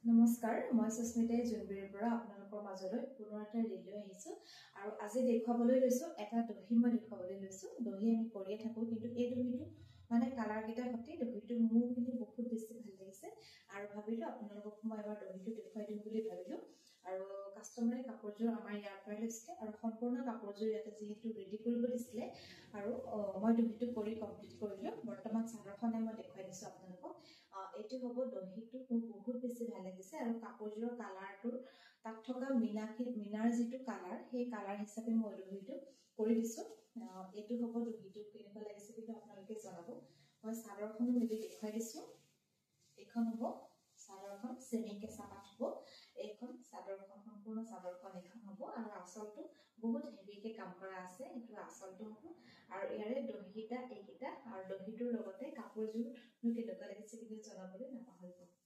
নমস্কাৰ মই সুস্মিতাই জুনবিৰিৰ পৰা আপোনালোকৰ মাজলৈ পুনৰ এটা ৰিল লৈ আহিছো আৰু আজি দেখুৱাবলৈ লৈছো এটা দহি মই দেখুৱাবলৈ লৈছো দহি আমি কৰিয়ে থাকো কিন্তু এই দহিটো মানে কালাৰ কেইটা হতি দহিটো মোৰ কিন্তু বহুত বেছি ভাল লাগিছে আৰু ভাবিলো আপোনালোকক মই এবাৰ দহিটো দেখুৱাই দিম বুলি ভাবিলো আৰু কাস্টমাৰে কাপোৰযোৰ আমাৰ ইয়াৰ পৰা লৈছে আৰু সম্পূৰ্ণ কাপোৰযোৰ ইয়াতে যেহেতু ৰেডি কৰিব দিছিলে আৰু মই দহিটো কৰি কমপ্লিট কৰিলো বৰ্তমান চাদৰখনে মই দেখুৱাই দিছো আপোনালোকক এটো হ'ব দহিটো মোৰ বহুত বেছি ভাল লাগিছে আৰু কাপোৰযোৰৰ কালাৰটো তাত থকা মিনাৰ যিটো কালাৰ সেই কালাৰ হিচাপে মই দহিটো কৰি দিছো এটো হ'ব দহিটো কেনেকুৱা লাগিছে কিন্তু আপোনালোকে জনাব মই চাদৰখনো মিলি দেখুৱাই দিছো এখন হ'ব চাদৰখন সেমি কেঁচা পাট হ'ব এইখন চাদৰখন সম্পূৰ্ণ চাদৰখন এখন হ'ব আৰু আঁচলটো বহুত হেভিকে কাম কৰা আছে এটো আঁচলটো হ'ব আৰু ইয়াৰে দহিটা এইকিটা আৰু দহিটোৰ লগতে কাপোৰযোৰ কেনেকুৱা লাগিছে কিন্তু জনাবলৈ নাপাহৰিব